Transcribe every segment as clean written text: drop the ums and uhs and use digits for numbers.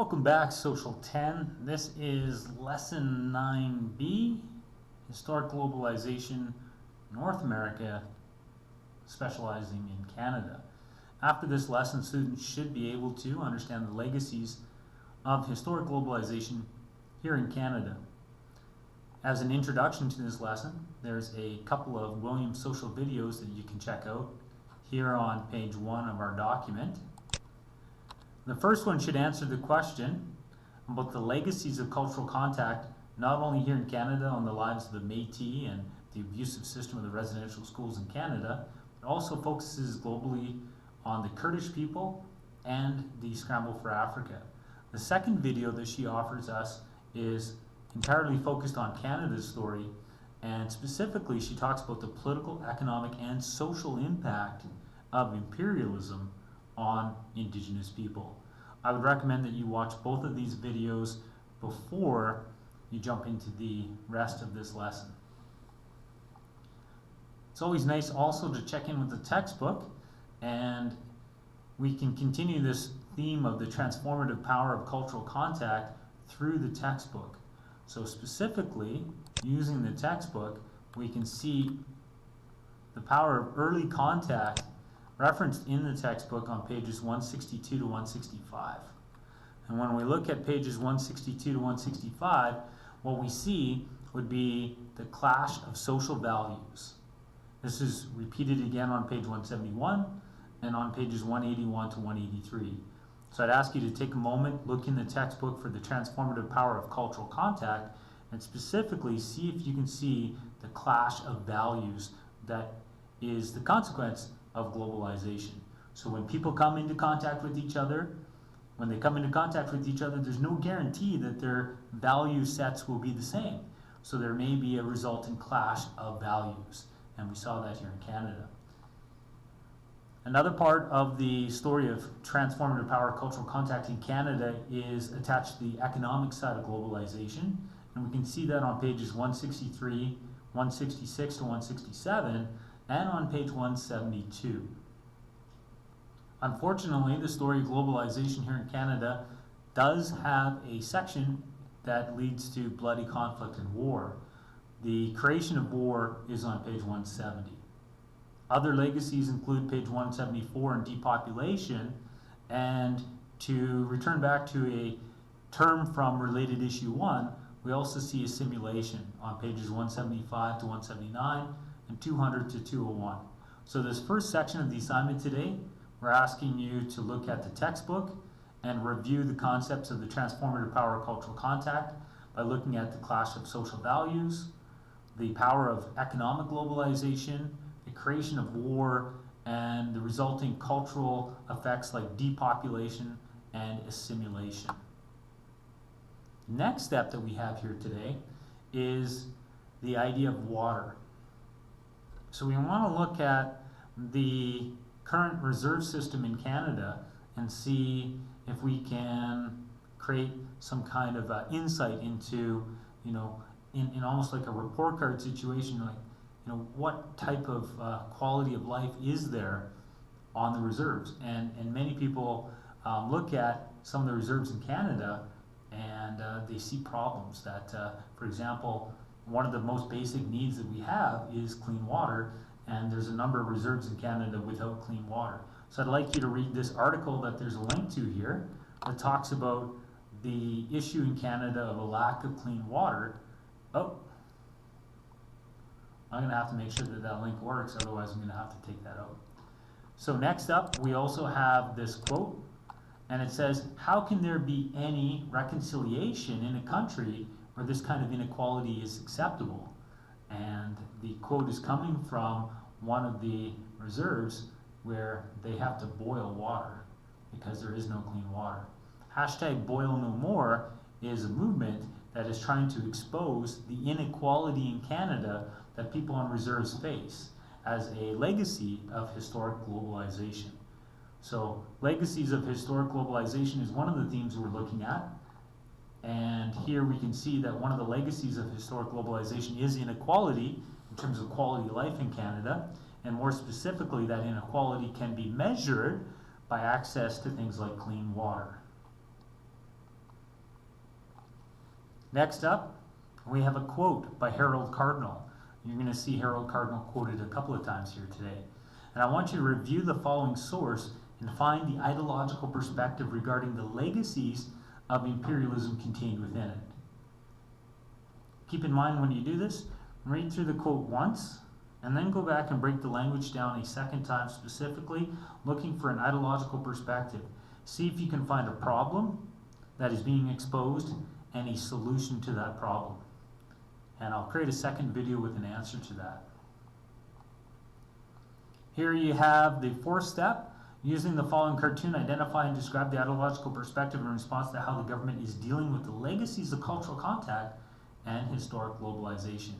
Welcome back, Social 10. This is Lesson 9B, Historic Globalization, North America, specializing in Canada. After this lesson, students should be able to understand the legacies of historic globalization here in Canada. As an introduction to this lesson, there's a couple of Williams social videos that you can check out here on page 1 of our document. The first one should answer the question about the legacies of cultural contact, not only here in Canada on the lives of the Métis and the abusive system of the residential schools in Canada, but also focuses globally on the Kurdish people and the scramble for Africa. The second video that she offers us is entirely focused on Canada's story, and specifically she talks about the political, economic, and social impact of imperialism on Indigenous people. I would recommend that you watch both of these videos before you jump into the rest of this lesson. It's always nice also to check in with the textbook, and we can continue this theme of the transformative power of cultural contact through the textbook. So specifically, using the textbook, we can see the power of early contact referenced in the textbook on pages 162 to 165. And when we look at pages 162 to 165, what we see would be the clash of social values. This is repeated again on page 171 and on pages 181 to 183. So I'd ask you to take a moment, look in the textbook for the transformative power of cultural contact, and specifically see if you can see the clash of values that is the consequence of globalization. So when people come into contact with each other, there's no guarantee that their value sets will be the same. So there may be a resultant clash of values, and we saw that here in Canada. Another part of the story of transformative power of cultural contact in Canada is attached to the economic side of globalization, and we can see that on pages 163, 166 to 167, and on page 172. Unfortunately, the story of globalization here in Canada does have a section that leads to bloody conflict and war. The creation of war is on page 170. Other legacies include page 174 and depopulation, and to return back to a term from related issue 1, we also see assimilation on pages 175 to 179 and 200 to 201. So this first section of the assignment today, we're asking you to look at the textbook and review the concepts of the transformative power of cultural contact by looking at the clash of social values, the power of economic globalization, the creation of war, and the resulting cultural effects like depopulation and assimilation. The next step that we have here today is the idea of water. So we want to look at the current reserve system in Canada and see if we can create some kind of insight into, in almost like a report card situation, like, what type of quality of life is there on the reserves. And many people look at some of the reserves in Canada and they see problems that, for example, one of the most basic needs that we have is clean water, and there's a number of reserves in Canada without clean water. So I'd like you to read this article that there's a link to here that talks about the issue in Canada of a lack of clean water. Oh, I'm going to have to make sure that that link works, otherwise I'm going to have to take that out. So next up, we also have this quote, and it says, "How can there be any reconciliation in a country where this kind of inequality is acceptable?" And the quote is coming from one of the reserves where they have to boil water because there is no clean water. Hashtag Boil No More is a movement that is trying to expose the inequality in Canada that people on reserves face as a legacy of historic globalization. So legacies of historic globalization is one of the themes we're looking at. And here we can see that one of the legacies of historic globalization is inequality in terms of quality of life in Canada, and more specifically that inequality can be measured by access to things like clean water. Next up, we have a quote by Harold Cardinal. You're going to see Harold Cardinal quoted a couple of times here today. And I want you to review the following source and find the ideological perspective regarding the legacies of imperialism contained within it. Keep in mind when you do this, read through the quote once, and then go back and break the language down a second time, specifically looking for an ideological perspective. See if you can find a problem that is being exposed and a solution to that problem. And I'll create a second video with an answer to that. Here you have the fourth step. Using the following cartoon, identify and describe the ideological perspective in response to how the government is dealing with the legacies of cultural contact and historic globalization.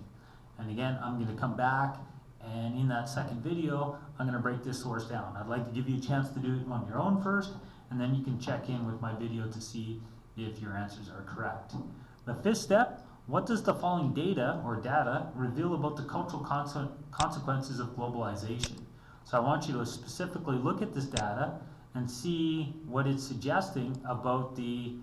And again, I'm going to come back, and in that second video, I'm going to break this source down. I'd like to give you a chance to do it on your own first, and then you can check in with my video to see if your answers are correct. The fifth step, what does the following data reveal about the cultural consequences of globalization? So I want you to specifically look at this data and see what it's suggesting about the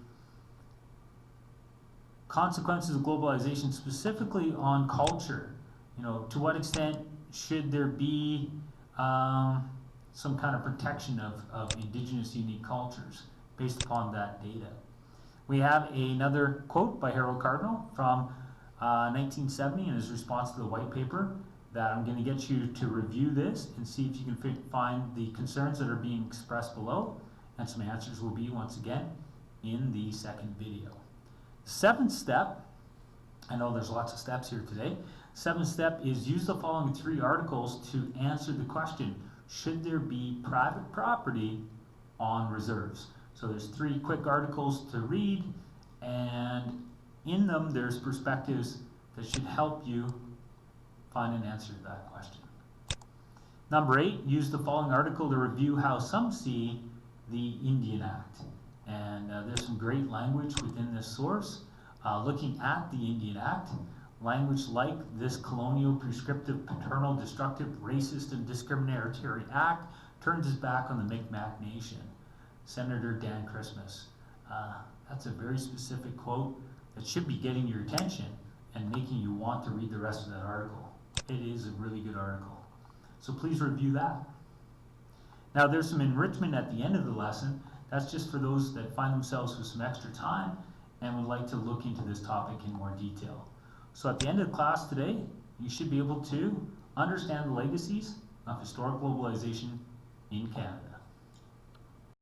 consequences of globalization, specifically on culture. You know, to what extent should there be some kind of protection of indigenous unique cultures based upon that data? We have another quote by Harold Cardinal from 1970 in his response to the white paper that I'm going to get you to review this and see if you can find the concerns that are being expressed below, and some answers will be, once again, in the second video. Seventh step, I know there's lots of steps here today. Seventh step is use the following three articles to answer the question, should there be private property on reserves? So there's three quick articles to read, and in them there's perspectives that should help you find an answer to that question. Number 8, use the following article to review how some see the Indian Act. And there's some great language within this source. Looking at the Indian Act, language like this colonial, prescriptive, paternal, destructive, racist, and discriminatory act turns its back on the Mi'kmaq Nation. Senator Dan Christmas. That's a very specific quote that should be getting your attention and making you want to read the rest of that article. It is a really good article. So please review that. Now there's some enrichment at the end of the lesson. That's just for those that find themselves with some extra time and would like to look into this topic in more detail. So at the end of the class today, you should be able to understand the legacies of historic globalization in Canada.